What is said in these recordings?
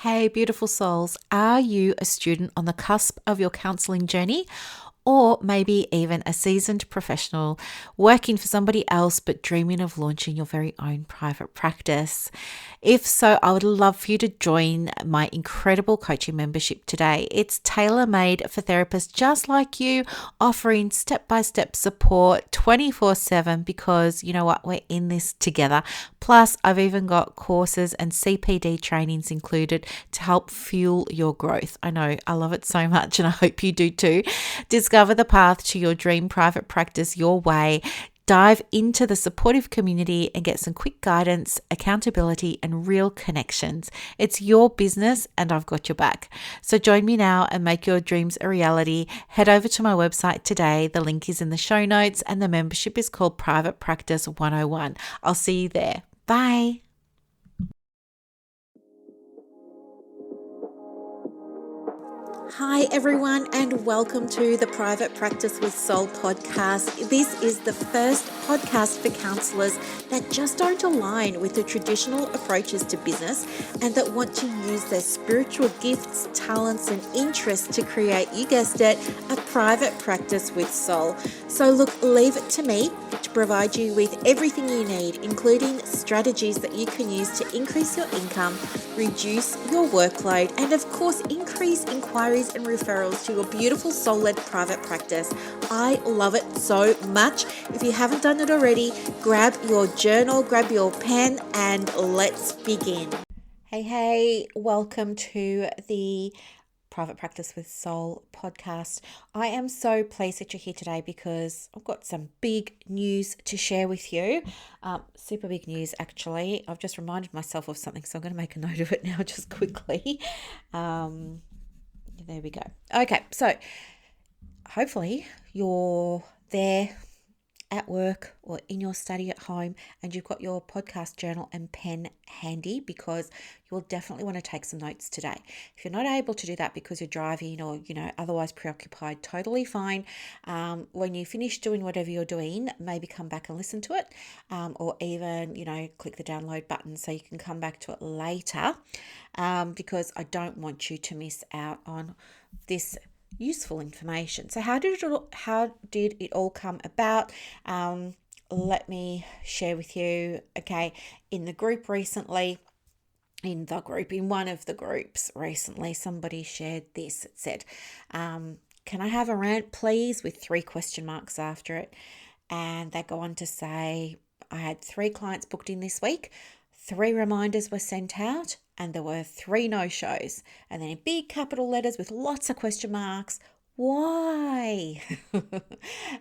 Hey, beautiful souls, are you a student on the cusp of your counseling journey? Or maybe even a seasoned professional working for somebody else but dreaming of launching your very own private practice? If so, I would love for you to join my incredible coaching membership today. It's tailor made for therapists just like you, offering step by step support 24/7 because you know what? We're in this together. Plus, I've even got courses and CPD trainings included to help fuel your growth. I know, I love it so much, and I hope you do too. Discover the path to your dream private practice your way. Dive into the supportive community and get some quick guidance, accountability, and real connections. It's your business, and I've got your back. So join me now and make your dreams a reality. Head over to my website today. The link is in the show notes, and the membership is called Private Practice 101. I'll see you there. Bye. Hi, everyone, and welcome to the Private Practice with Soul podcast. This is the first podcast for counsellors that just don't align with the traditional approaches to business and that want to use their spiritual gifts, talents, and interests to create, you guessed it, a private practice with soul. So, look, leave it to me to provide you with everything you need, including strategies that you can use to increase your income, reduce your workload, and of course, increase inquiries and referrals to your beautiful soul-led private practice. I love it so much. If you haven't done it already, grab your journal, grab your pen, and let's begin. Hey, welcome to the Private Practice with Soul podcast. I am so pleased that you're here today because I've got some big news to share with you. Super big news, actually. I've just reminded myself of something, so I'm going to make a note of it now just quickly. There we go. Okay, so hopefully you're there at work or in your study at home and you've got your podcast journal and pen handy because you'll definitely want to take some notes today. If you're not able to do that because you're driving or, otherwise preoccupied, totally fine. When you finish doing whatever you're doing, maybe come back and listen to it, or even, click the download button so you can come back to it later, because I don't want you to miss out on this useful information. So how did it all come about? Let me share with you. Okay, in one of the groups recently, somebody shared this. It said, can I have a rant please, with 3 question marks after it? And they go on to say, I had 3 clients booked in this week, 3 reminders were sent out, and there were 3 no-shows. And then in big capital letters with lots of question marks, why?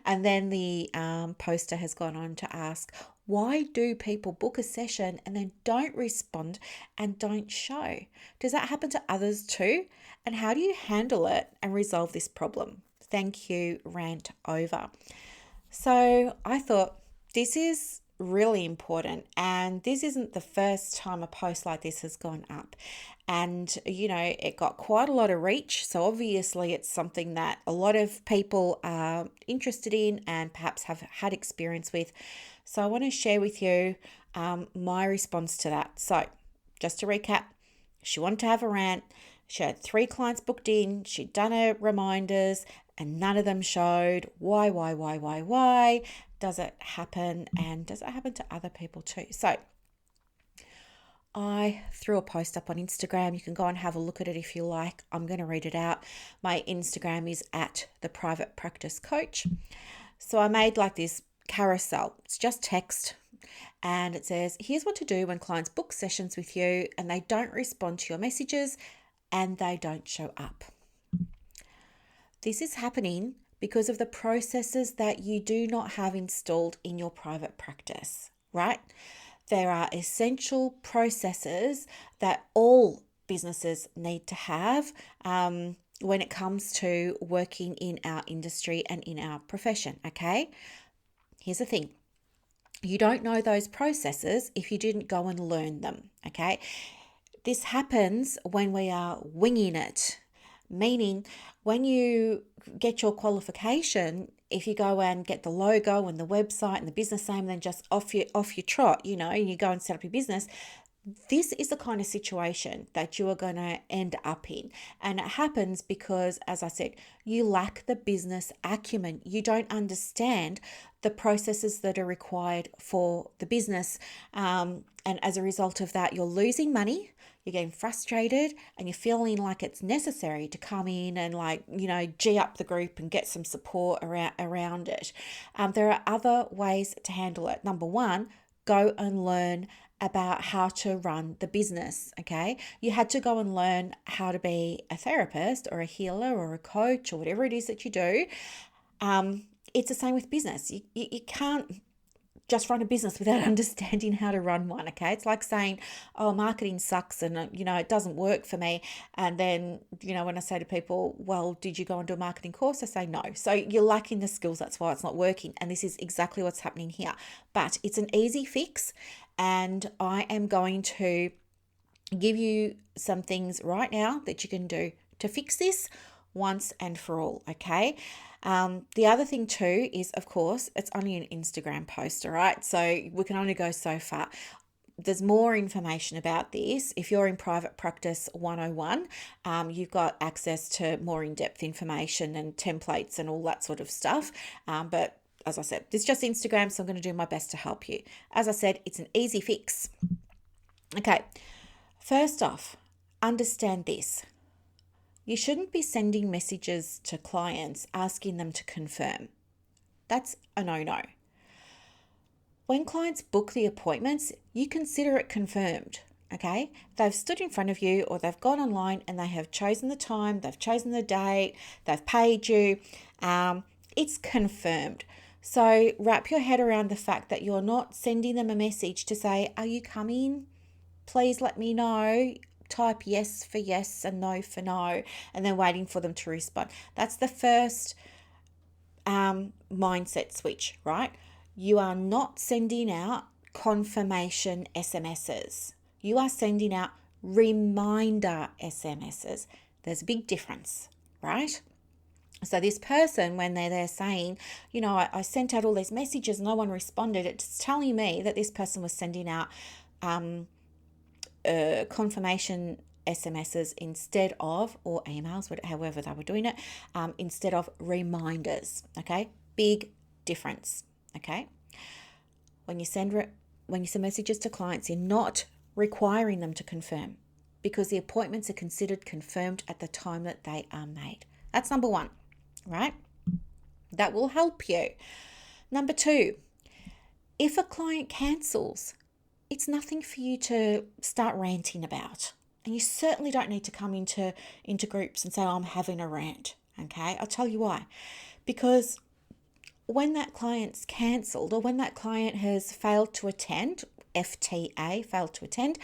And then the poster has gone on to ask, why do people book a session and then don't respond and don't show? Does that happen to others too? And how do you handle it and resolve this problem? Thank you, rant over. So I thought this is really important, and this isn't the first time a post like this has gone up, and it got quite a lot of reach, so obviously it's something that a lot of people are interested in and perhaps have had experience with. So I want to share with you my response to that. So just to recap, she wanted to have a rant. She had 3 clients booked in, she'd done her reminders and none of them showed. Why? Does it happen? And does it happen to other people too? So I threw a post up on Instagram. You can go and have a look at it if you like. I'm going to read it out. My Instagram is at the Private Practice Coach. So I made like this carousel. It's just text. And it says, here's what to do when clients book sessions with you and they don't respond to your messages and they don't show up. This is happening because of the processes that you do not have installed in your private practice, right? There are essential processes that all businesses need to have when it comes to working in our industry and in our profession, okay? Here's the thing. You don't know those processes if you didn't go and learn them, okay? This happens when we are winging it, meaning when you get your qualification, if you go and get the logo and the website and the business name and then just off you trot, and you go and set up your business, this is the kind of situation that you are going to end up in. And it happens because, as I said, you lack the business acumen. You don't understand the processes that are required for the business. And as a result of that, you're losing money, you're getting frustrated, and you're feeling like it's necessary to come in and, like, G up the group and get some support around it. There are other ways to handle it. Number one, go and learn about how to run the business. Okay, you had to go and learn how to be a therapist or a healer or a coach or whatever it is that you do. It's the same with business. You can't just run a business without understanding how to run one. Okay, it's like saying, oh, marketing sucks and it doesn't work for me. And then when I say to people, well, did you go and do a marketing course? I say no. So you're lacking the skills, that's why it's not working. And this is exactly what's happening here. But it's an easy fix, and I am going to give you some things right now that you can do to fix this once and for all. Okay. The other thing too is, of course, it's only an Instagram post, all right? So we can only go so far. There's more information about this. If you're in Private Practice 101, you've got access to more in-depth information and templates and all that sort of stuff. But as I said, it's just Instagram, so I'm going to do my best to help you. As I said, it's an easy fix. Okay, first off, understand this. You shouldn't be sending messages to clients asking them to confirm. That's a no-no. When clients book the appointments, you consider it confirmed, okay? They've stood in front of you, or they've gone online and they have chosen the time, they've chosen the date, they've paid you. It's confirmed. So wrap your head around the fact that you're not sending them a message to say, are you coming? Please let me know. Type yes for yes and no for no, and then waiting for them to respond. That's the first mindset switch, right? You are not sending out confirmation SMSs. You are sending out reminder SMSs. There's a big difference, right? So this person, when they're there saying, I sent out all these messages, no one responded, it's telling me that this person was sending out confirmation SMSs instead of, or emails, however they were doing it, instead of reminders. Okay, big difference. Okay, when you send messages to clients, you're not requiring them to confirm, because the appointments are considered confirmed at the time that they are made. That's number one, right? That will help you. Number two, if a client cancels, it's nothing for you to start ranting about. And you certainly don't need to come into groups and say, oh, I'm having a rant. Okay, I'll tell you why. Because when that client's cancelled, or when that client has failed to attend, FTA, failed to attend,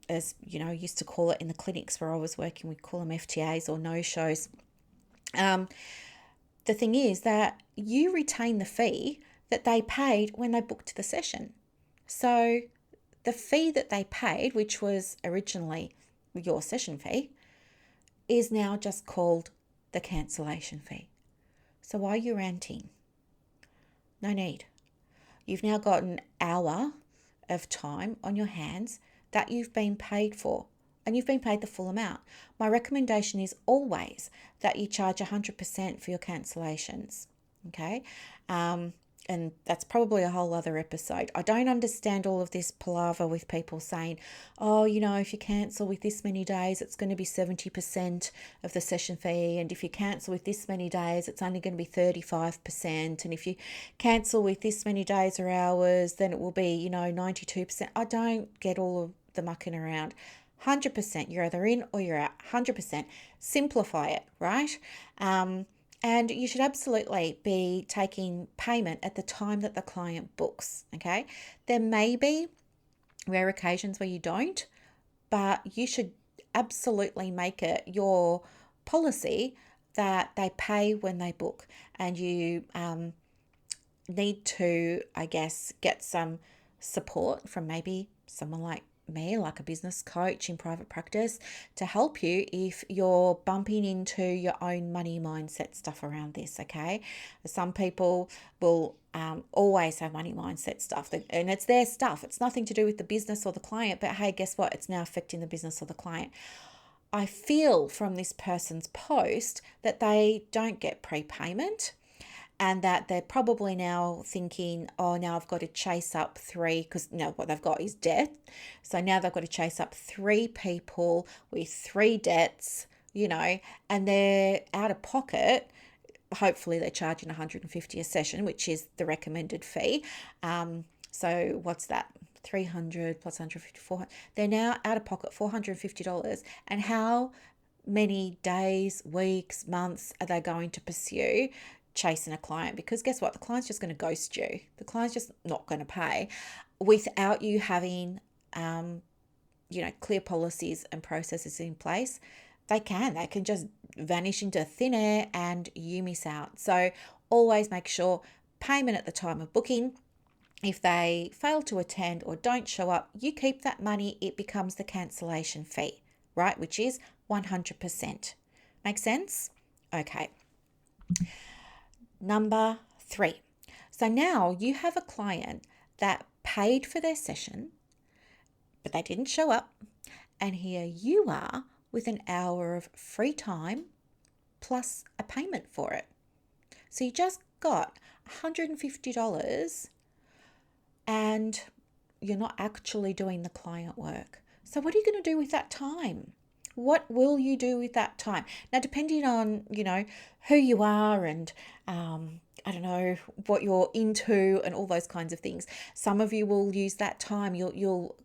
as used to call it in the clinics where I was working, we call them FTAs, or no-shows. The thing is that you retain the fee that they paid when they booked the session. So the fee that they paid, which was originally your session fee, is now just called the cancellation fee. So why are you ranting? No need. You've now got an hour of time on your hands that you've been paid for, and you've been paid the full amount. My recommendation is always that you charge 100% for your cancellations. Okay? And that's probably a whole other episode. I don't understand all of this palaver with people saying, oh, if you cancel with this many days, it's going to be 70% of the session fee. And if you cancel with this many days, it's only going to be 35%. And if you cancel with this many days or hours, then it will be, 92%. I don't get all of the mucking around. 100%. You're either in or you're out. 100%. Simplify it, right? And you should absolutely be taking payment at the time that the client books, okay? There may be rare occasions where you don't, but you should absolutely make it your policy that they pay when they book. And you need to, I guess, get some support from maybe someone like me, like a business coach in private practice, to help you if you're bumping into your own money mindset stuff around this. Okay, some people will always have money mindset stuff, and it's their stuff. It's nothing to do with the business or the client, but hey, guess what? It's now affecting the business or the client. I feel from this person's post that they don't get prepayment, and that they're probably now thinking, oh, now I've got to chase up three, because now what they've got is debt. So now they've got to chase up three people with three debts, and they're out of pocket. Hopefully they're charging 150 a session, which is the recommended fee. So what's that? 300 plus 150, 400. They're now out of pocket $450. And how many days, weeks, months are they going to pursue chasing a client? Because guess what? The client's just going to ghost you. The client's just not going to pay without you having, clear policies and processes in place. They can just vanish into thin air and you miss out. So always make sure payment at the time of booking. If they fail to attend or don't show up, you keep that money. It becomes the cancellation fee, right? Which is 100%. Make sense? Okay. Number 3. So now you have a client that paid for their session, but they didn't show up. And here you are with an hour of free time plus a payment for it. So you just got $150 and you're not actually doing the client work. So what are you going to do with that time? What will you do with that time? Now, depending on, who you are and I don't know what you're into and all those kinds of things. Some of you will use that time. You'll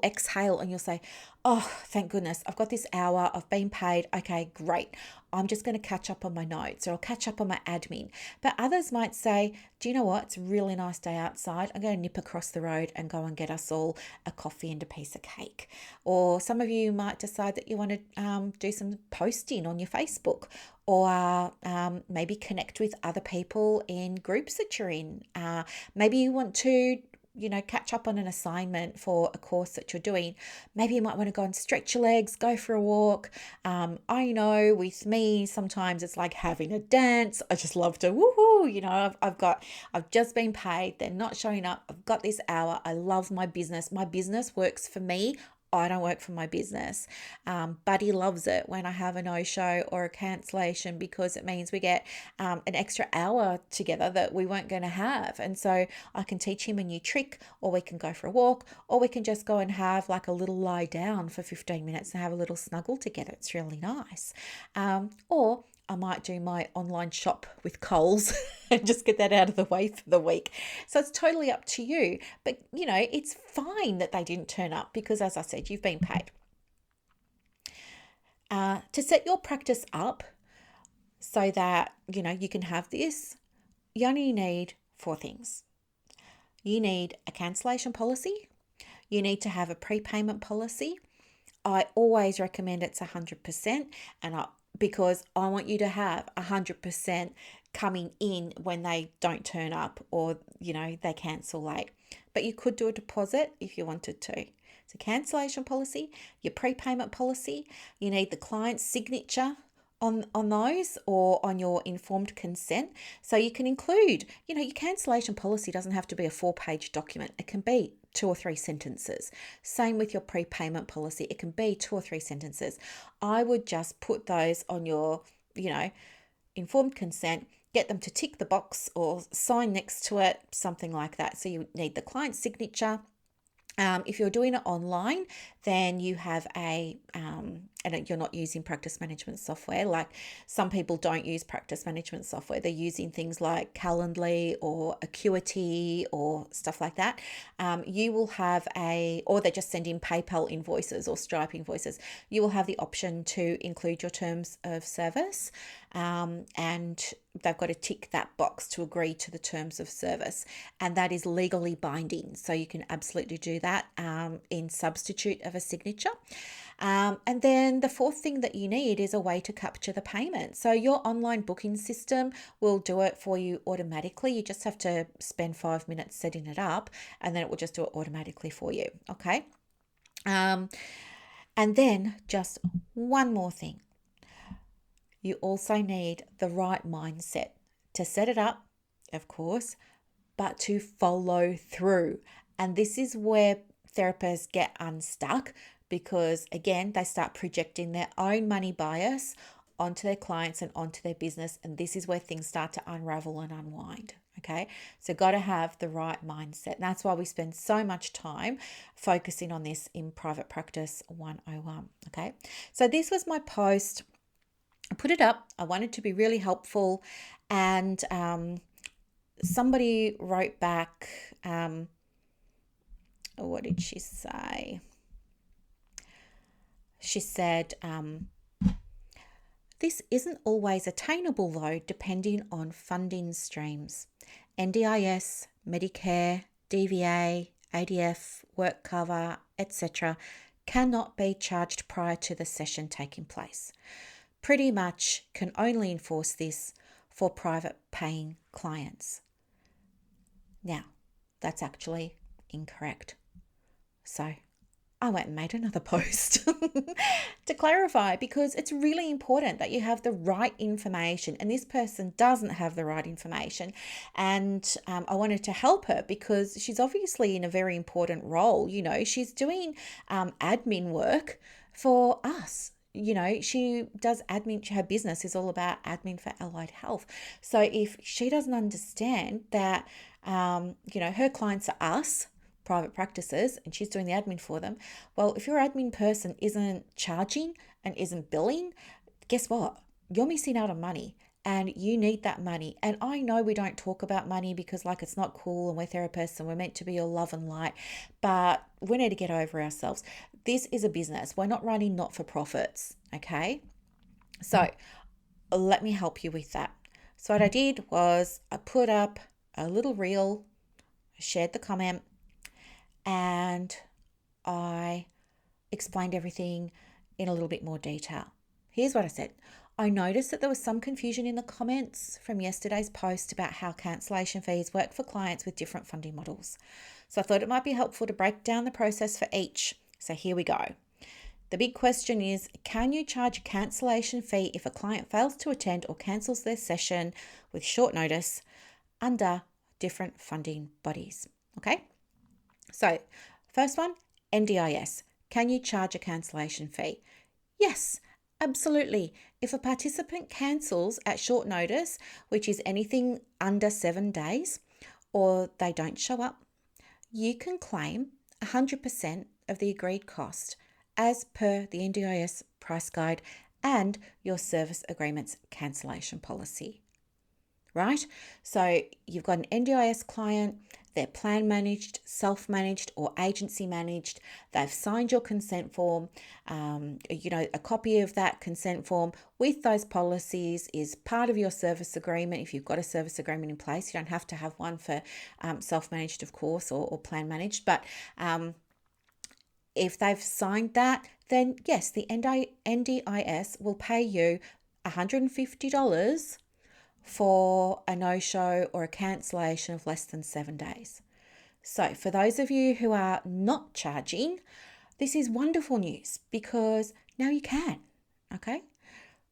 exhale and you'll say, "Oh, thank goodness, I've got this hour. I've been paid. Okay, great. I'm just going to catch up on my notes or I'll catch up on my admin." But others might say, "Do you know what? It's a really nice day outside. I'm going to nip across the road and go and get us all a coffee and a piece of cake." Or some of you might decide that you want to do some posting on your Facebook, or maybe connect with other people in groups that you're in. Maybe you want to, catch up on an assignment for a course that you're doing. Maybe you might want to go and stretch your legs, go for a walk. I know with me, sometimes it's like having a dance. I just love to woohoo. I've just been paid. They're not showing up. I've got this hour. I love my business. My business works for me. I don't work for my business. Buddy loves it when I have a no-show or a cancellation, because it means we get an extra hour together that we weren't going to have. And so I can teach him a new trick, or we can go for a walk, or we can just go and have like a little lie down for 15 minutes and have a little snuggle together. It's really nice. Or I might do my online shop with Coles and just get that out of the way for the week. So it's totally up to you. But, it's fine that they didn't turn up because, as I said, you've been paid. To set your practice up so that, you can have this, you only need 4 things. You need a cancellation policy. You need to have a prepayment policy. I always recommend it's 100%, because I want you to have 100% coming in when they don't turn up or, they cancel late. But you could do a deposit if you wanted to. So cancellation policy, your prepayment policy, you need the client's signature on those, or on your informed consent. So you can include, your cancellation policy doesn't have to be a 4-page document. It can be 2 or 3 sentences. Same with your prepayment policy. It can be 2 or 3 sentences. I would just put those on your, informed consent, get them to tick the box or sign next to it, something like that. So you need the client signature. If you're doing it online, then you have and you're not using practice management software. Like some people don't use practice management software. They're using things like Calendly or Acuity or stuff like that. You will have or they're just sending PayPal invoices or Stripe invoices. You will have the option to include your terms of service, and they've got to tick that box to agree to the terms of service, and that is legally binding. So you can absolutely do that in substitute of a signature. And then the 4th thing that you need is a way to capture the payment. So your online booking system will do it for you automatically. You just have to spend 5 minutes setting it up, and then it will just do it automatically for you. Okay. Um, and then just one more thing. You also need the right mindset to set it up, of course, but to follow through. And this is where therapists get unstuck because, again, they start projecting their own money bias onto their clients and onto their business. And this is where things start to unravel and unwind. Okay, so got to have the right mindset. And that's why we spend so much time focusing on this in Private Practice 101. Okay, so this was my post. I put it up. I wanted to be really helpful, and somebody wrote back. What did she say? She said, this isn't always attainable though, depending on funding streams. NDIS, Medicare, DVA, ADF, work cover, etc. cannot be charged prior to the session taking place. Pretty much can only enforce this for private paying clients. Now, that's actually incorrect. So I went and made another post to clarify, because it's really important that you have the right information, and this person doesn't have the right information. And I wanted to help her because she's obviously in a very important role. You know, she's doing admin work for us. You know, she does admin. Her business is all about admin for allied health. So if she doesn't understand that, her clients are us, private practices, and she's doing the admin for them. Well, if your admin person isn't charging and isn't billing, guess what? You're missing out on money, and you need that money. And I know we don't talk about money because it's not cool, and we're therapists and we're meant to be all love and light, but we need to get over ourselves. This is a business. We're not running not-for-profits, okay? So let me help you with that. So what I did was I put up a little reel, shared the comment, and I explained everything in a little bit more detail. Here's what I said. I noticed that there was some confusion in the comments from yesterday's post about how cancellation fees work for clients with different funding models. So I thought it might be helpful to break down the process for each. So here we go. The big question is, can you charge a cancellation fee if a client fails to attend or cancels their session with short notice under different funding bodies? Okay. So, first one, NDIS. Can you charge a cancellation fee? Yes, absolutely. If a participant cancels at short notice, which is anything under 7 days, or they don't show up, you can claim 100% of the agreed cost as per the NDIS price guide and your service agreement's cancellation policy. Right? So you've got an NDIS client, they're plan managed, self-managed or agency managed. They've signed your consent form. A copy of that consent form with those policies is part of your service agreement. If you've got a service agreement in place, you don't have to have one for self-managed, of course, or plan managed. But if they've signed that, then yes, the NDIS will pay you $150 for a no-show or a cancellation of less than 7 days. So for those of you who are not charging, this is wonderful news because now you can. Okay,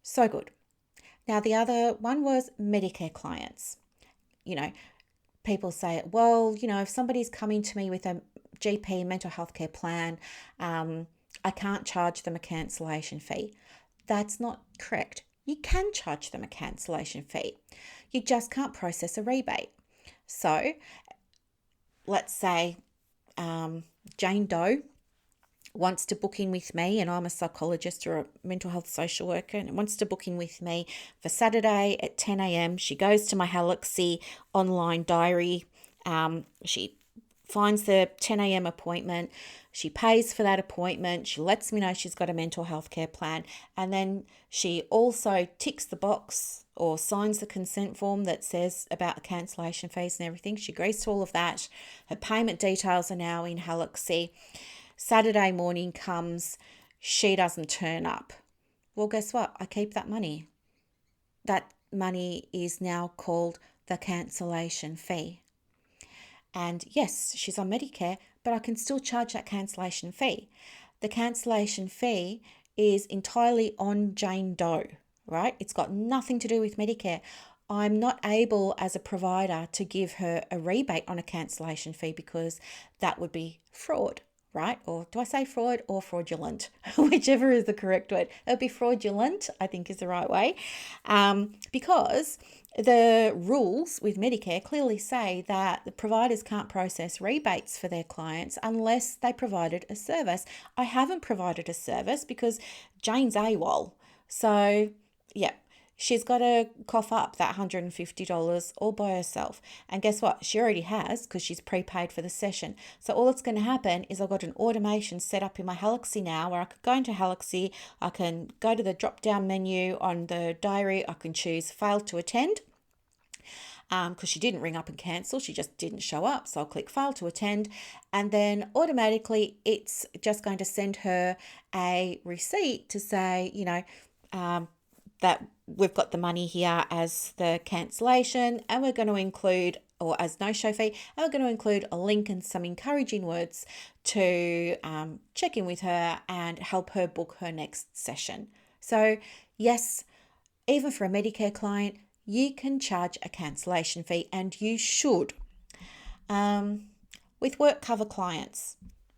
so good. Now the other one was Medicare clients. People say, well, if somebody's coming to me with a GP mental health care plan, I can't charge them a cancellation fee. That's not correct. You can charge them a cancellation fee. You just can't process a rebate. So let's say Jane Doe wants to book in with me, and I'm a psychologist or a mental health social worker, and wants to book in with me for Saturday at 10 a.m. She goes to my Halaxy online diary. She finds the 10 a.m. appointment. She pays for that appointment. She lets me know she's got a mental health care plan. And then she also ticks the box or signs the consent form that says about the cancellation fees and everything. She agrees to all of that. Her payment details are now in Halaxy. Saturday morning comes, she doesn't turn up. Well, guess what? I keep that money. That money is now called the cancellation fee. And yes, she's on Medicare, but I can still charge that cancellation fee. the cancellation fee is entirely on Jane Doe, right? It's got nothing to do with Medicare. I'm not able as a provider to give her a rebate on a cancellation fee because that would be fraud, right? Or do I say fraud or fraudulent? Whichever is the correct word. It would be fraudulent, I think is the right way, because the rules with Medicare clearly say that the providers can't process rebates for their clients unless they provided a service. I haven't provided a service because Jane's AWOL. So, yeah, she's got to cough up that $150 all by herself. And guess what? She already has because she's prepaid for the session. So all that's going to happen is I've got an automation set up in my Galaxy now where I could go into Galaxy, I can go to the drop-down menu on the diary, I can choose fail to attend. Because she didn't ring up and cancel, she just didn't show up. So I'll click fail to attend, and then automatically it's just going to send her a receipt to say, that we've got the money here as the cancellation, and we're going to include, or as no-show fee, and we're going to include a link and some encouraging words to check in with her and help her book her next session. So yes, even for a Medicare client, you can charge a cancellation fee, and you should. With work cover clients,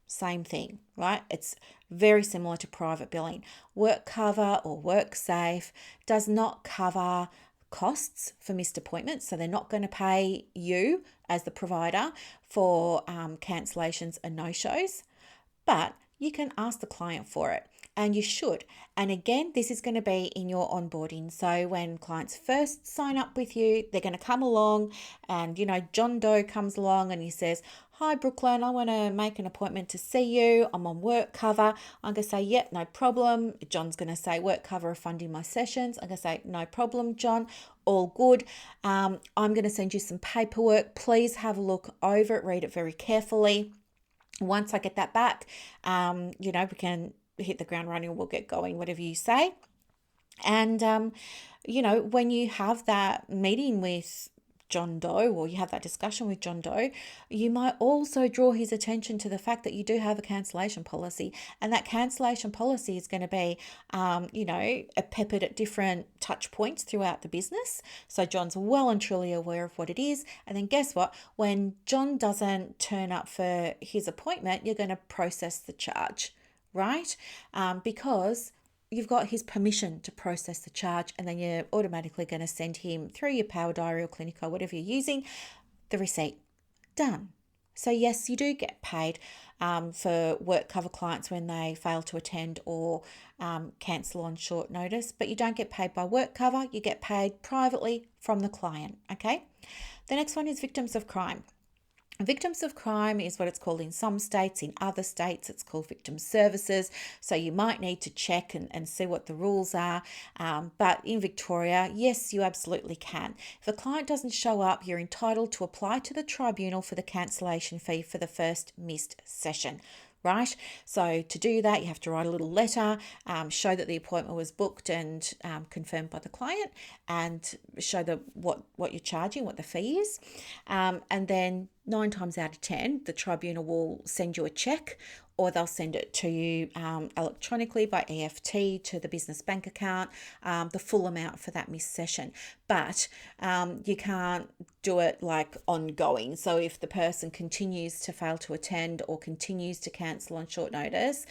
same thing, right? It's very similar to private billing. Work cover or work safe does not cover costs for missed appointments. So they're not going to pay you as the provider for cancellations and no-shows, but you can ask the client for it, and you should. And again, this is going to be in your onboarding. So when clients first sign up with you, they're going to come along and, John Doe comes along and he says, "Hi, Brooklyn, I want to make an appointment to see you. I'm on work cover." I'm going to say, "Yep, no problem." John's going to say, "Work cover are funding my sessions." I'm going to say, "No problem, John, all good. I'm going to send you some paperwork. Please have a look over it, read it very carefully. Once I get that back, we can hit the ground running, we'll get going, whatever you say." And, when you have that meeting with John Doe, or you have that discussion with John Doe, you might also draw his attention to the fact that you do have a cancellation policy, and that cancellation policy is going to be, peppered at different touch points throughout the business. So John's well and truly aware of what it is. And then guess what? When John doesn't turn up for his appointment, you're going to process the charge, right? Because you've got his permission to process the charge, and then you're automatically going to send him through your Power Diary or Clinico, whatever you're using, the receipt. Done. So yes, you do get paid for work cover clients when they fail to attend or cancel on short notice, but you don't get paid by work cover. You get paid privately from the client, okay? The next one is victims of crime. Victims of crime is what it's called in some states. In other states, it's called victim services. So you might need to check and see what the rules are. But in Victoria, yes, you absolutely can. If a client doesn't show up, you're entitled to apply to the tribunal for the cancellation fee for the first missed session. Right? So to do that, you have to write a little letter, show that the appointment was booked and confirmed by the client, and show what you're charging, what the fee is. And then 9 times out of 10, the tribunal will send you a check, or they'll send it to you electronically by EFT to the business bank account, the full amount for that missed session. But you can't do it like ongoing. So if the person continues to fail to attend or continues to cancel on short notice,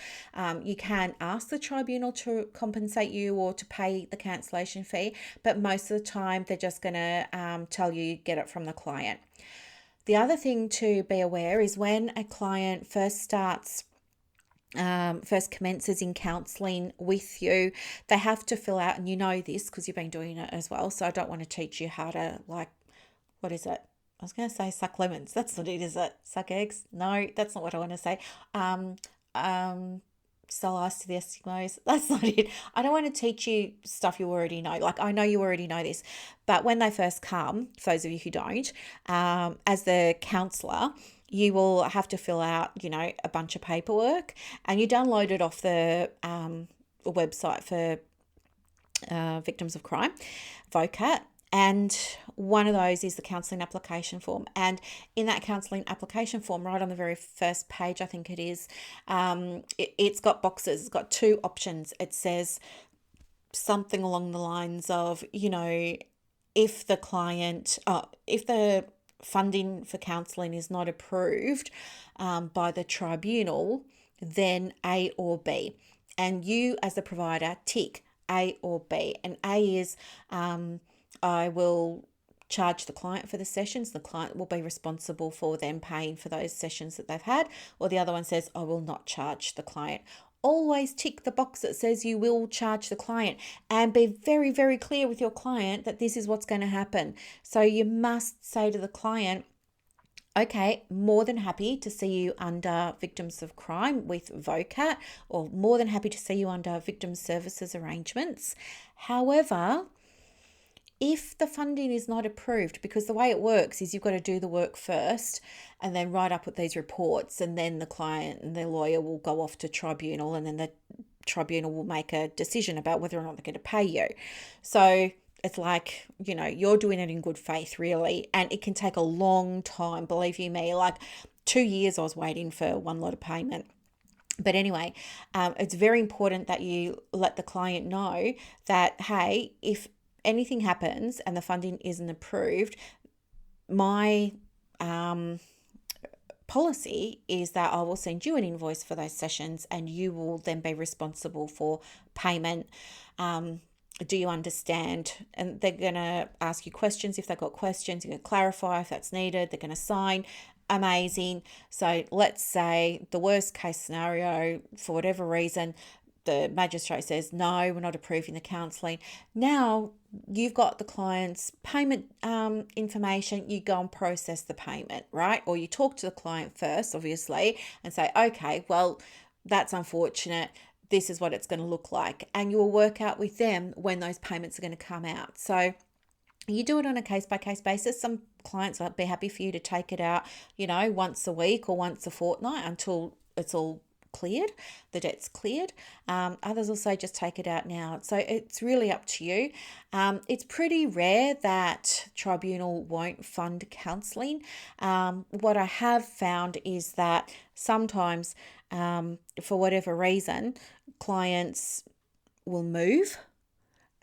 you can ask the tribunal to compensate you or to pay the cancellation fee. But most of the time, they're just going to tell you get it from the client. The other thing to be aware is when a client first commences in counselling with you, they have to fill out, and you know this because you've been doing it as well, so I don't want to teach you how to, what is it? I was going to say suck lemons. That's not it, is it? Suck eggs? No, that's not what I want to say. Sell ice to the Eskimos. That's not it. I don't want to teach you stuff you already know. I know you already know this, but when they first come, for those of you who don't, as the counsellor, you will have to fill out, a bunch of paperwork, and you download it off the website for victims of crime, VOCAT. And one of those is the counselling application form. And in that counselling application form, right on the very first page, I think it is, it's got boxes. It's got two options. It says something along the lines of, if the client, if the funding for counselling is not approved by the tribunal, then A or B. And you, as the provider, tick A or B. And A is I will charge the client for the sessions. The client will be responsible for them paying for those sessions that they've had. Or the other one says, I will not charge the client. Always tick the box that says you will charge the client, and be very, very clear with your client that this is what's going to happen. So you must say to the client, okay, more than happy to see you under victims of crime with VOCAT, or more than happy to see you under victim services arrangements. However, if the funding is not approved, because the way it works is you've got to do the work first and then write up with these reports, and then the client and their lawyer will go off to tribunal, and then the tribunal will make a decision about whether or not they're going to pay you. So it's like, you're doing it in good faith, really, and it can take a long time. Believe you me, like 2 years I was waiting for one lot of payment. But anyway, it's very important that you let the client know that, hey, if anything happens and the funding isn't approved, my policy is that I will send you an invoice for those sessions, and you will then be responsible for payment. Do you understand? And they're going to ask you questions. If they've got questions, you're going to clarify if that's needed. They're going to sign. Amazing. So let's say the worst case scenario, for whatever reason, the magistrate says, no, we're not approving the counselling. Now you've got the client's payment information. You go and process the payment, right? Or you talk to the client first, obviously, and say, okay, well, that's unfortunate. This is what it's going to look like. And you will work out with them when those payments are going to come out. So you do it on a case-by-case basis. Some clients will be happy for you to take it out, once a week or once a fortnight until it's all cleared, the debt's cleared. Others will say just take it out now. So it's really up to you. It's pretty rare that tribunal won't fund counselling. What I have found is that sometimes, for whatever reason, clients will move.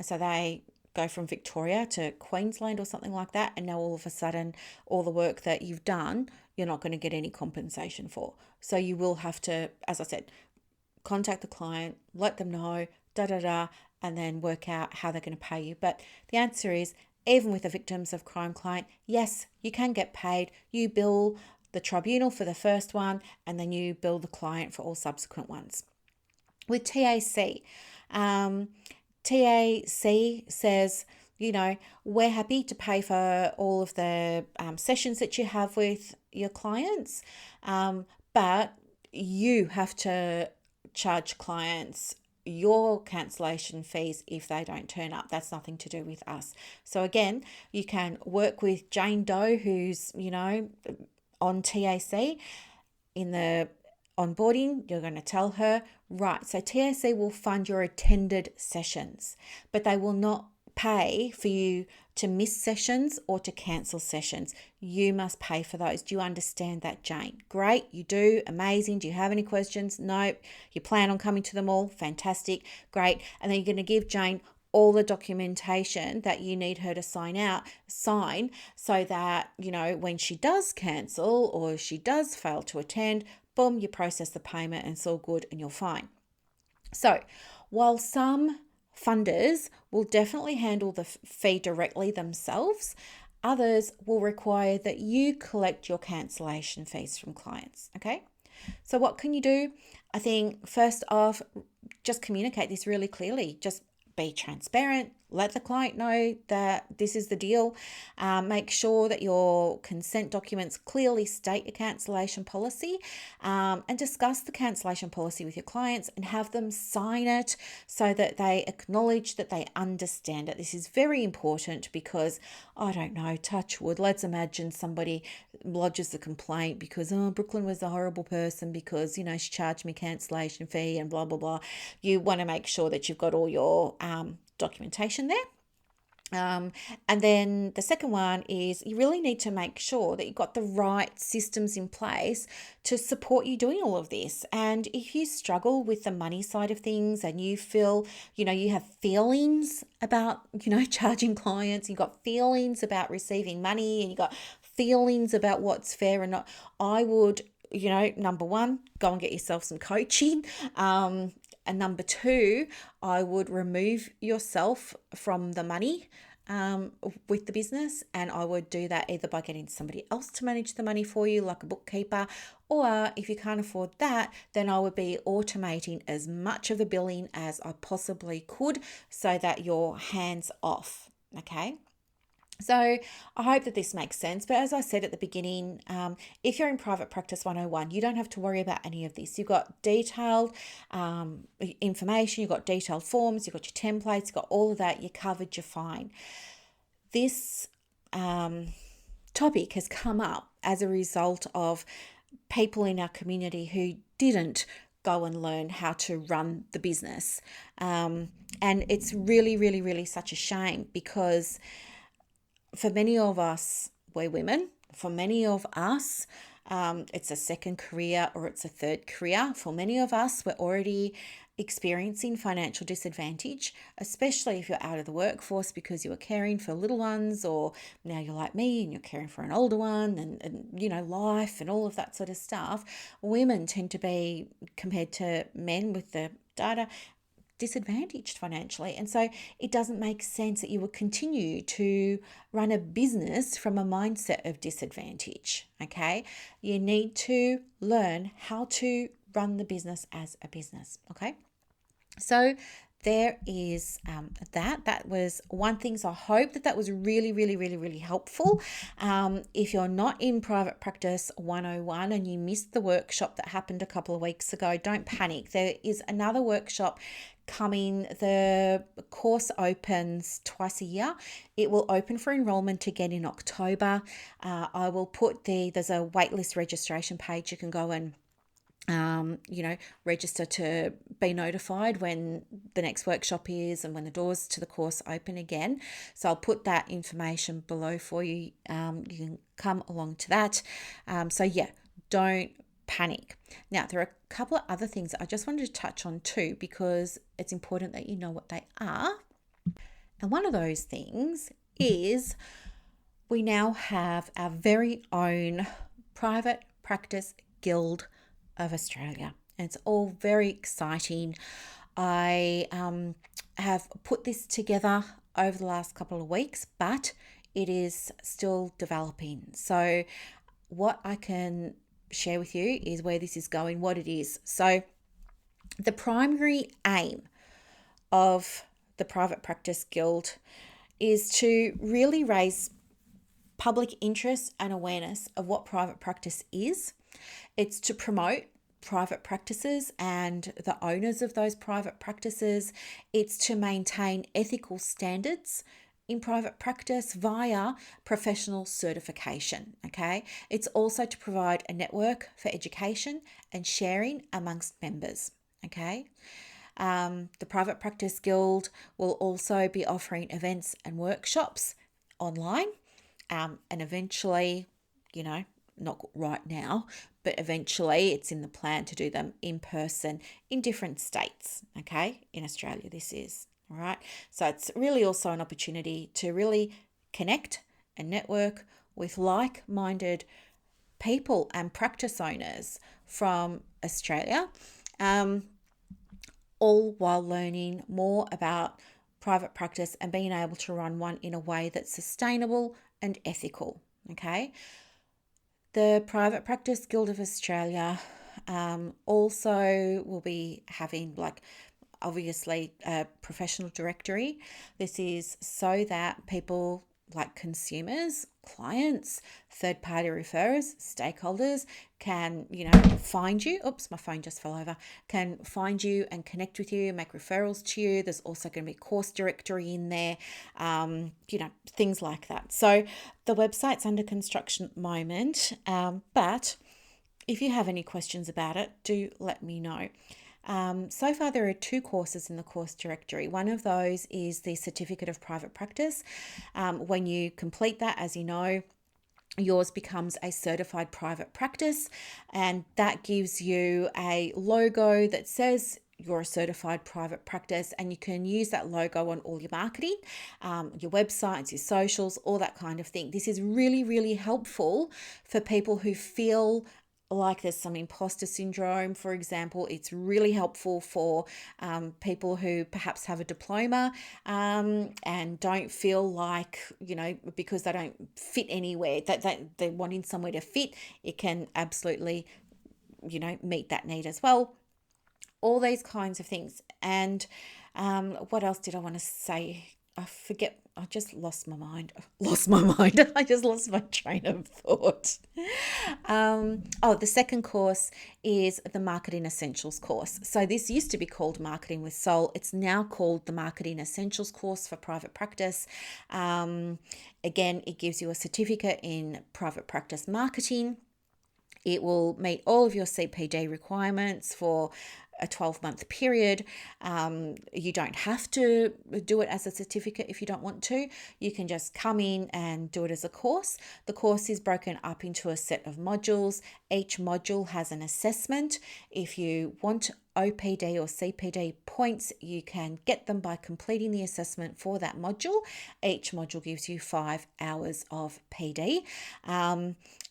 So they go from Victoria to Queensland or something like that, and now all of a sudden all the work that you've done you're not going to get any compensation for. So you will have to, as I said, contact the client, let them know, and then work out how they're going to pay you. But the answer is, even with the victims of crime client, yes, you can get paid. You bill the tribunal for the first one, and then you bill the client for all subsequent ones. With TAC, TAC says, we're happy to pay for all of the sessions that you have with your clients, but you have to charge clients your cancellation fees if they don't turn up. That's nothing to do with us. So again, you can work with Jane Doe, who's, on TAC. In the onboarding, you're going to tell her, right, so TAC will fund your attended sessions, but they will not pay for you to miss sessions or to cancel sessions. You must pay for those. Do you understand that, Jane? Great, you do. Amazing. Do you have any questions? No. You plan on coming to them all? Fantastic. Great. And then you're going to give Jane all the documentation that you need her to sign so that, when she does cancel or she does fail to attend, boom, you process the payment and it's all good and you're fine. So while some funders will definitely handle the fee directly themselves, others will require that you collect your cancellation fees from clients. Okay, so what can you do? I think first off, just communicate this really clearly. Just be transparent. Let the client know that this is the deal. Make sure that your consent documents clearly state your cancellation policy, and discuss the cancellation policy with your clients and have them sign it so that they acknowledge that they understand it. This is very important because, I don't know, touch wood, let's imagine somebody lodges the complaint because, Brooklyn was a horrible person because, she charged me cancellation fee and blah, blah, blah. You want to make sure that you've got all your documentation there. Um, and then the second one is you really need to make sure that you've got the right systems in place to support you doing all of this. And if you struggle with the money side of things and you feel, you have feelings about, charging clients, you've got feelings about receiving money, and you've got feelings about what's fair and not, I would, number one, go and get yourself some coaching. And number two, I would remove yourself from the money with the business, and I would do that either by getting somebody else to manage the money for you, like a bookkeeper, or if you can't afford that, then I would be automating as much of the billing as I possibly could so that you're hands off. Okay. So I hope that this makes sense. But as I said at the beginning, if you're in Private Practice 101, you don't have to worry about any of this. You've got detailed information, you've got detailed forms, you've got your templates, you've got all of that, you're covered, you're fine. This topic has come up as a result of people in our community who didn't go and learn how to run the business. And it's really, really, really such a shame, because for many of us, we're women. For many of us, it's a second career or it's a third career. For many of us, we're already experiencing financial disadvantage, especially if you're out of the workforce because you were caring for little ones, or now you're like me and you're caring for an older one, and life and all of that sort of stuff. Women tend to be, compared to men with the data, disadvantaged financially. And so it doesn't make sense that you would continue to run a business from a mindset of disadvantage. Okay. You need to learn how to run the business as a business. Okay. So there is that was one thing. So I hope that was really, really, really, really helpful. If you're not in Private Practice 101 and you missed the workshop that happened a couple of weeks ago, don't panic. There is another workshop coming. The course opens twice a year. It will open for enrollment again in October. I will put there's a waitlist registration page. You can go and register to be notified when the next workshop is and when the doors to the course open again. So I'll put that information below for you. You can come along to that. Don't panic. Now, there are a couple of other things that I just wanted to touch on too, because it's important that you know what they are. And one of those things is we now have our very own Private Practice Guild of Australia. And it's all very exciting. I have put this together over the last couple of weeks, but it is still developing. So what I can share with you is where this is going, what it is. So the primary aim of the Private Practice Guild is to really raise public interest and awareness of what private practice is. It's to promote private practices and the owners of those private practices. It's to maintain ethical standards in private practice via professional certification. Okay. It's also to provide a network for education and sharing amongst members. Okay. The Private Practice Guild will also be offering events and workshops online, and eventually, not right now, but eventually it's in the plan to do them in person in different states, okay? In Australia, this is, all right? So it's really also an opportunity to really connect and network with like-minded people and practice owners from Australia, all while learning more about private practice and being able to run one in a way that's sustainable and ethical, okay? The Private Practice Guild of Australia also will be having, obviously, a professional directory. This is so that people like consumers, clients, third-party referrers, stakeholders can, find you. Oops, my phone just fell over. Can find you and connect with you, make referrals to you. There's also going to be a course directory in there, things like that. So the website's under construction at the moment, but if you have any questions about it, do let me know. So far, there are 2 courses in the course directory. One of those is the Certificate of Private Practice. When you complete that, as you know, yours becomes a certified private practice, and that gives you a logo that says you're a certified private practice, and you can use that logo on all your marketing, your websites, your socials, all that kind of thing. This is really, really helpful for people who feel like there's some imposter syndrome, for example. It's really helpful for people who perhaps have a diploma and don't feel like, because they don't fit anywhere, that they're wanting somewhere to fit. It can absolutely, meet that need as well. All these kinds of things. And what else did I want to say? I forget. I just lost my mind. Lost my mind. I just lost my train of thought. The second course is the Marketing Essentials course. So this used to be called Marketing with Soul. It's now called the Marketing Essentials course for private practice. Again, it gives you a certificate in private practice marketing. It will meet all of your CPD requirements for a 12-month period. You don't have to do it as a certificate if you don't want to. You can just come in and do it as a course. The course is broken up into a set of modules. Each module has an assessment. If you want OPD or CPD points, you can get them by completing the assessment for that module. Each module gives you 5 hours of PD.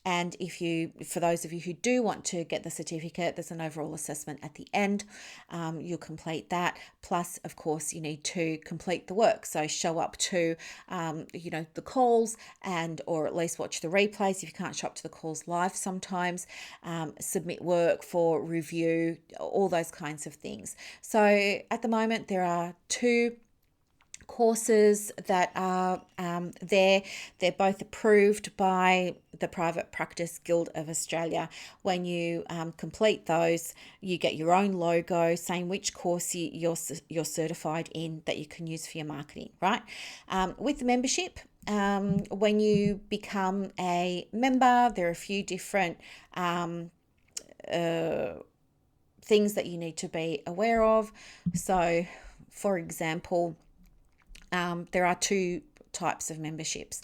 And for those of you who do want to get the certificate, there's an overall assessment at the end. You'll complete that. Plus, of course, you need to complete the work. So show up to, the calls or at least watch the replays if you can't show up to the calls live sometimes. Submit work for review, all those kinds of things. So at the moment, there are 2 courses that are there. They're both approved by the Private Practice Guild of Australia. When you complete those, you get your own logo saying which course you're certified in that you can use for your marketing, right? With the membership, when you become a member, there are a few different things that you need to be aware of. So, for example, there are 2 types of memberships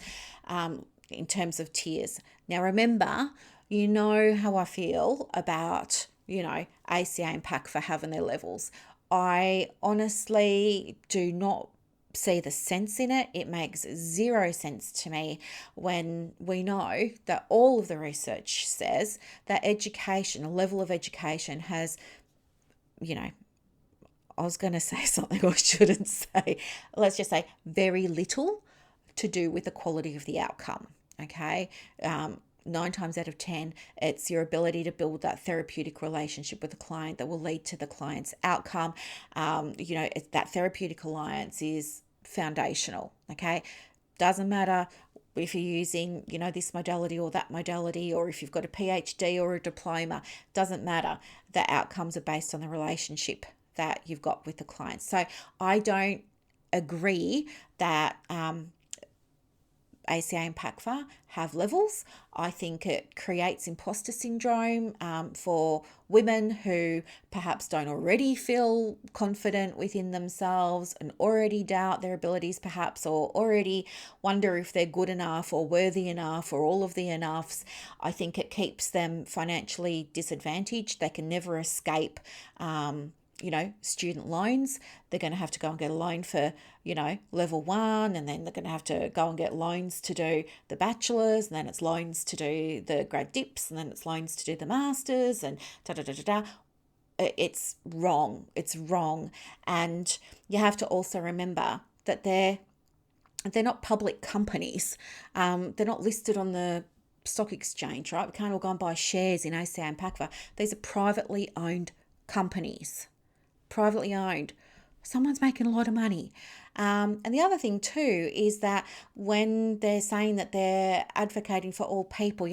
in terms of tiers. Now, remember, you know how I feel about, ACA and PAC for having their levels. I honestly do not see the sense in it. It makes 0 sense to me when we know that all of the research says that education, a level of education has, I was going to say something I shouldn't say. Let's just say very little to do with the quality of the outcome. Okay. 9 times out of 10, it's your ability to build that therapeutic relationship with the client that will lead to the client's outcome. That therapeutic alliance is foundational. Okay. Doesn't matter if you're using, this modality or that modality, or if you've got a PhD or a diploma, doesn't matter. The outcomes are based on the relationship that you've got with the client. So I don't agree that ACA and PACFA have levels. I think it creates imposter syndrome for women who perhaps don't already feel confident within themselves and already doubt their abilities perhaps, or already wonder if they're good enough or worthy enough or all of the enoughs. I think it keeps them financially disadvantaged. They can never escape student loans. They're going to have to go and get a loan for, level 1, and then they're going to have to go and get loans to do the bachelor's, and then it's loans to do the grad dips, and then it's loans to do the masters, and da-da-da-da-da. It's wrong. It's wrong. And you have to also remember that they're not public companies. They're not listed on the stock exchange, right? We can't all go and buy shares in ACA and PACFA. These are privately owned companies. Privately owned. Someone's making a lot of money. And the other thing too is that when they're saying that they're advocating for all people,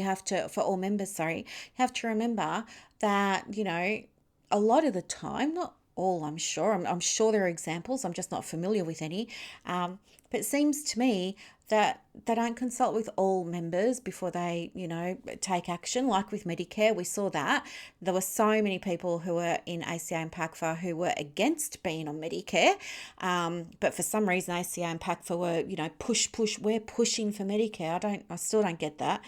for all members, you have to remember that, a lot of the time, not all, I'm sure there are examples, I'm just not familiar with any, but But it seems to me that they don't consult with all members before they, take action. Like with Medicare, we saw that. There were so many people who were in ACA and PACFA who were against being on Medicare. But for some reason, ACA and PACFA were, push, we're pushing for Medicare. I still don't get that.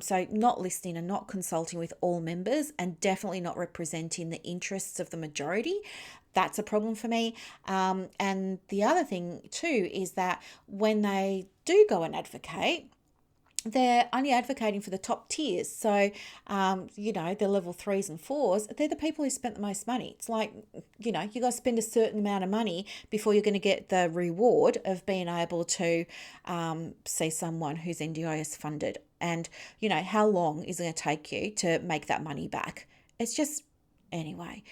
So not listening and not consulting with all members, and definitely not representing the interests of the majority. That's a problem for me. And the other thing too is that when they do go and advocate, they're only advocating for the top tiers. So, the level 3s and 4s, they're the people who spent the most money. It's like, you got to spend a certain amount of money before you're going to get the reward of being able to see someone who's NDIS funded. And, how long is it going to take you to make that money back? It's just, anyway,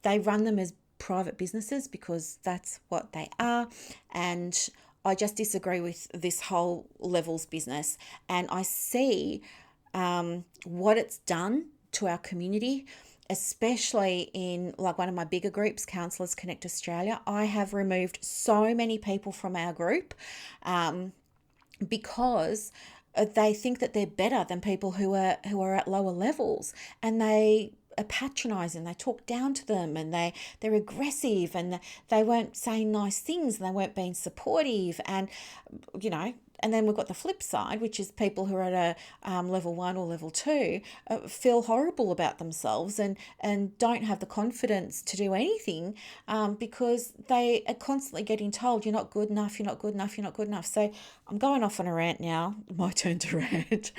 they run them as private businesses because that's what they are. And I just disagree with this whole levels business. And I see what it's done to our community, especially in like one of my bigger groups, Counsellors Connect Australia. I have removed so many people from our group because they think that they're better than people who are at lower levels, and they are patronising. They talk down to them, and they're aggressive, and they weren't saying nice things, and they weren't being supportive, and and then we've got the flip side, which is people who are at a level 1 or level 2 feel horrible about themselves and don't have the confidence to do anything because they are constantly getting told, you're not good enough, you're not good enough, you're not good enough. So I'm going off on a rant now. My turn to rant.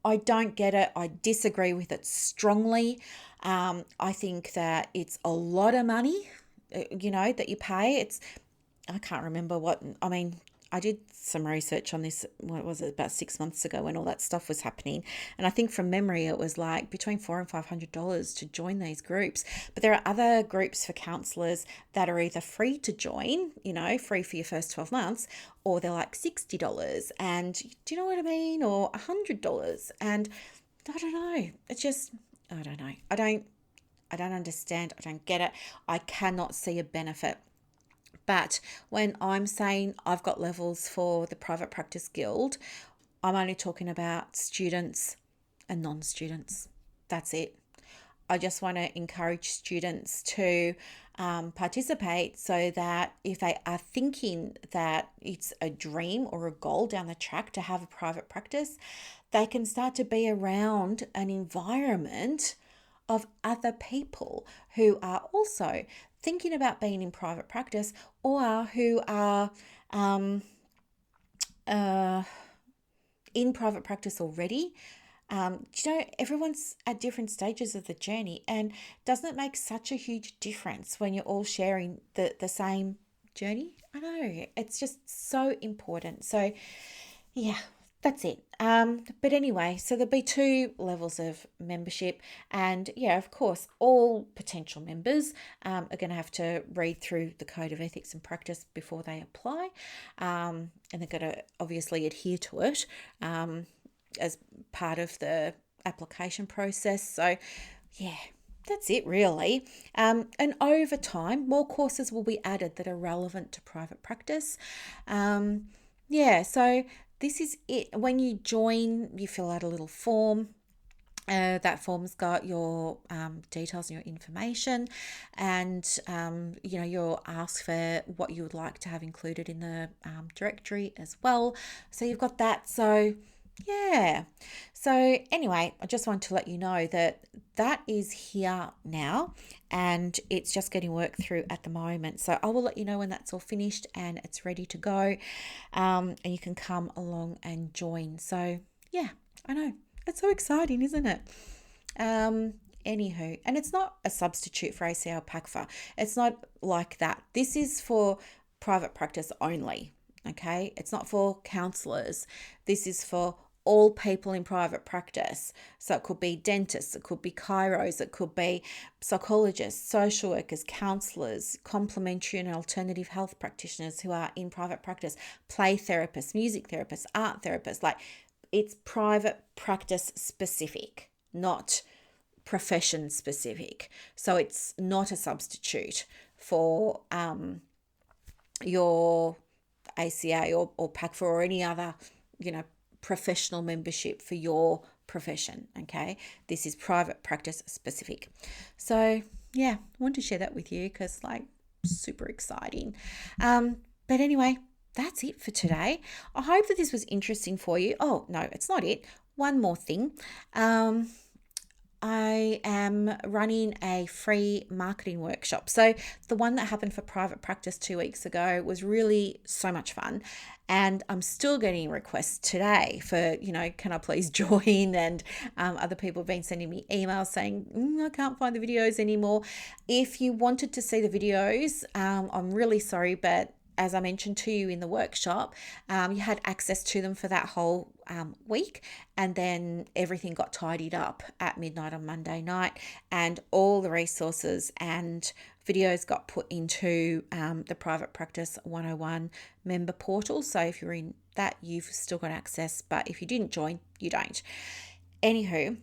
I don't get it. I disagree with it strongly. I think that it's a lot of money, that you pay. I can't remember I did some research on this, what was it, about 6 months ago when all that stuff was happening. And I think from memory, it was like between $400 and $500 to join these groups. But there are other groups for counsellors that are either free to join, free for your first 12 months, or they're like $60. And do you know what I mean? Or $100. And I don't know. It's just, I don't know. I don't understand. I don't get it. I cannot see a benefit. But when I'm saying I've got levels for the Private Practice Guild, I'm only talking about students and non-students. That's it. I just want to encourage students to participate so that if they are thinking that it's a dream or a goal down the track to have a private practice, they can start to be around an environment of other people who are also thinking about being in private practice or who are in private practice already. Everyone's at different stages of the journey, and doesn't it make such a huge difference when you're all sharing the same journey? I know, it's just so important. So yeah, that's it. But anyway, so there'll be 2 levels of membership, and yeah, of course, all potential members are going to have to read through the Code of Ethics and Practice before they apply, and they're going to obviously adhere to it as part of the application process. So yeah, that's it really. And over time, more courses will be added that are relevant to private practice. So this is it. When you join, you fill out a little form. That form's got your details and your information, and you'll ask for what you would like to have included in the directory as well. So you've got that. So yeah. So anyway, I just want to let you know that is here now, and it's just getting worked through at the moment. So I will let you know when that's all finished and it's ready to go, and you can come along and join. So yeah, I know, it's so exciting, isn't it? Anywho, and it's not a substitute for ACL PACFA. It's not like that. This is for private practice only. Okay, it's not for counsellors. This is for all people in private practice. So it could be dentists, it could be chiros, it could be psychologists, social workers, counsellors, complementary and alternative health practitioners who are in private practice, play therapists, music therapists, art therapists. Like, it's private practice specific, not profession specific. So it's not a substitute for your ACA or PAC4 or any other, professional membership for your profession. Okay, this is private practice specific. So yeah, I wanted to share that with you because super exciting. But anyway, that's it for today. I hope that this was interesting for you. Oh no, it's not it. One more thing. I am running a free marketing workshop. So the one that happened for private practice 2 weeks ago was really so much fun. And I'm still getting requests today for, can I please join? And other people have been sending me emails saying, I can't find the videos anymore. If you wanted to see the videos, I'm really sorry, but as I mentioned to you in the workshop, you had access to them for that whole week, and then everything got tidied up at midnight on Monday night, and all the resources and videos got put into the Private Practice 101 member portal. So if you're in that, you've still got access, but if you didn't join, you don't. Anywho,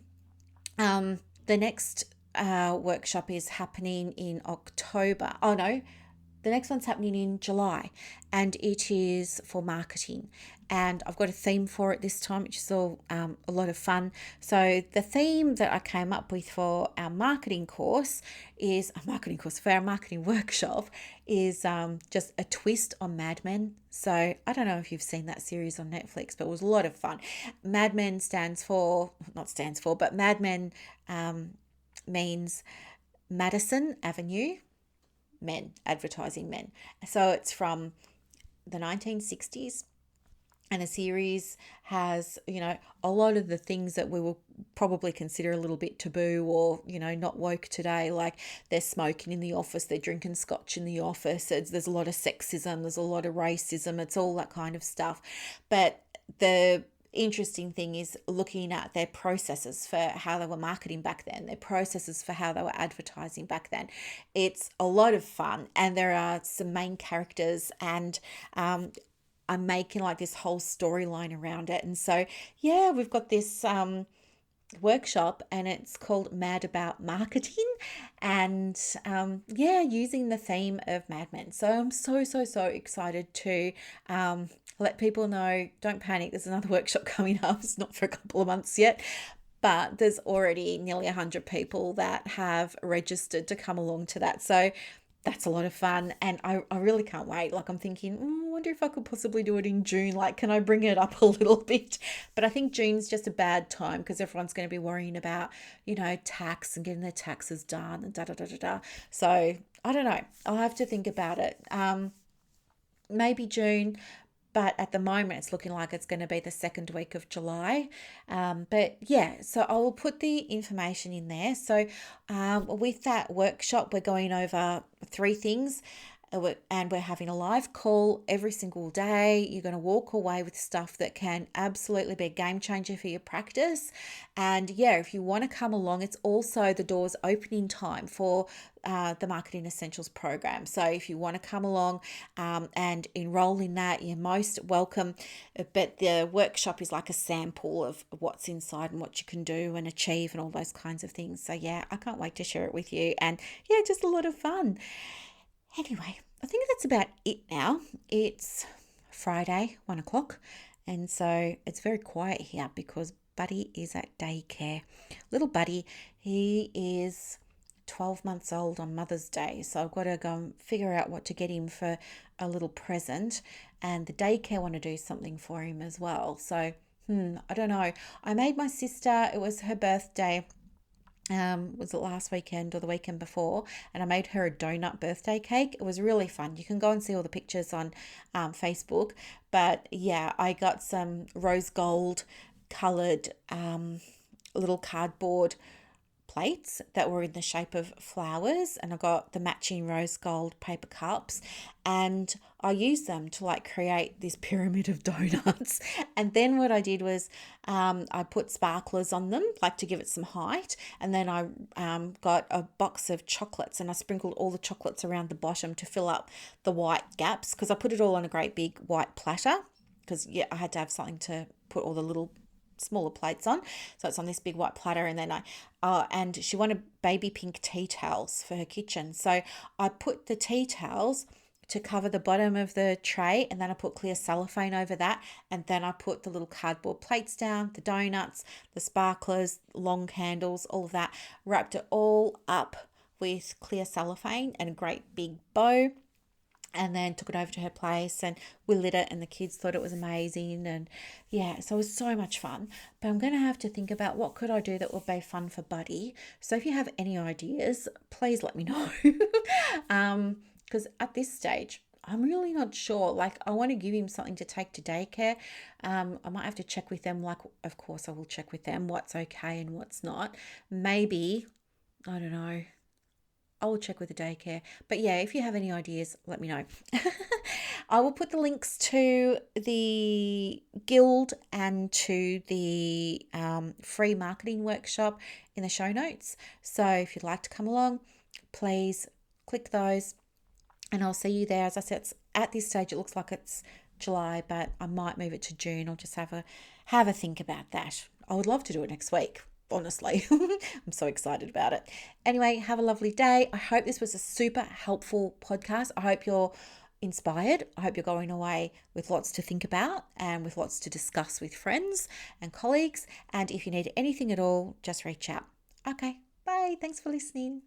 the next workshop is happening in October. Oh no, the next one's happening in July, and it is for marketing. And I've got a theme for it this time, which is all a lot of fun. So the theme that I came up with for our marketing course for our marketing workshop is just a twist on Mad Men. So I don't know if you've seen that series on Netflix, but it was a lot of fun. Mad Men but Mad Men means Madison Avenue, men, advertising men. So it's from the 1960s, and a series has, a lot of the things that we will probably consider a little bit taboo or, not woke today. Like they're smoking in the office, they're drinking scotch in the office. There's a lot of sexism, there's a lot of racism, it's all that kind of stuff. But the interesting thing is looking at their processes for how they were marketing back then, their processes for how they were advertising back then. It's a lot of fun, and there are some main characters, and I'm making this whole storyline around it. And so yeah, we've got this workshop, and it's called Mad About Marketing, and using the theme of Mad Men. So I'm so excited to let people know, don't panic, there's another workshop coming up. It's not for a couple of months yet, but there's already nearly 100 people that have registered to come along to that. So that's a lot of fun, and I really can't wait. I'm thinking, I wonder if I could possibly do it in June. Can I bring it up a little bit? But I think June's just a bad time because everyone's going to be worrying about, tax and getting their taxes done and da. So I don't know. I'll have to think about it. Maybe June. But at the moment, it's looking like it's going to be the second week of July. But yeah, so I will put the information in there. So with that workshop, we're going over 3 things. And we're having a live call every single day. You're going to walk away with stuff that can absolutely be a game changer for your practice. And yeah, if you want to come along, it's also the doors opening time for the Marketing Essentials program. So if you want to come along and enroll in that, you're most welcome. But the workshop is like a sample of what's inside and what you can do and achieve and all those kinds of things. So yeah, I can't wait to share it with you. And yeah, just a lot of fun. Anyway, I think that's about it now. It's Friday, 1:00, and so it's very quiet here because Buddy is at daycare. Little Buddy, he is 12 months old on Mother's Day, so I've got to go and figure out what to get him for a little present, and the daycare want to do something for him as well. So, I don't know. I made my sister, it was her birthday, was it last weekend or the weekend before, and I made her a donut birthday cake. It was really fun. You can go and see all the pictures on Facebook, but yeah, I got some rose gold colored little cardboard plates that were in the shape of flowers, and I got the matching rose gold paper cups, and I used them to create this pyramid of donuts. And then what I did was I put sparklers on them to give it some height, and then I got a box of chocolates, and I sprinkled all the chocolates around the bottom to fill up the white gaps, because I put it all on a great big white platter, because yeah, I had to have something to put all the little smaller plates on. So it's on this big white platter, and then and she wanted baby pink tea towels for her kitchen. So I put the tea towels to cover the bottom of the tray, and then I put clear cellophane over that, and then I put the little cardboard plates down, the donuts, the sparklers, long candles, all of that, wrapped it all up with clear cellophane and a great big bow, and then took it over to her place and we lit it and the kids thought it was amazing. And yeah, so it was so much fun. But I'm going to have to think about what could I do that would be fun for Buddy. So if you have any ideas, please let me know. Because at this stage, I'm really not sure. Like, I want to give him something to take to daycare. I might have to check with them. Like, of course I will check with them what's okay and what's not. Maybe, I don't know, I will check with the daycare. But yeah, if you have any ideas, let me know. I will put the links to the guild and to the free marketing workshop in the show notes. So if you'd like to come along, please click those and I'll see you there. As I said, at this stage, it looks like it's July, but I might move it to June. I'll just have a think about that. I would love to do it next week. Honestly, I'm so excited about it. Anyway, have a lovely day. I hope this was a super helpful podcast. I hope you're inspired. I hope you're going away with lots to think about and with lots to discuss with friends and colleagues. And if you need anything at all, just reach out. Okay, bye. Thanks for listening.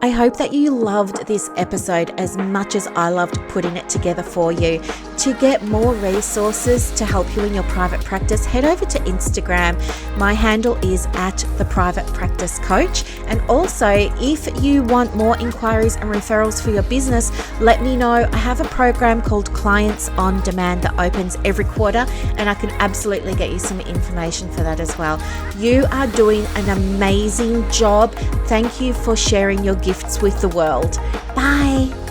I hope that you loved this episode as much as I loved putting it together for you. To get more resources to help you in your private practice, head over to Instagram. My handle is @theprivatepracticecoach. And also, if you want more inquiries and referrals for your business, let me know. I have a program called Clients on Demand that opens every quarter, and I can absolutely get you some information for that as well. You are doing an amazing job. Thank you for sharing your gifts with the world. Bye.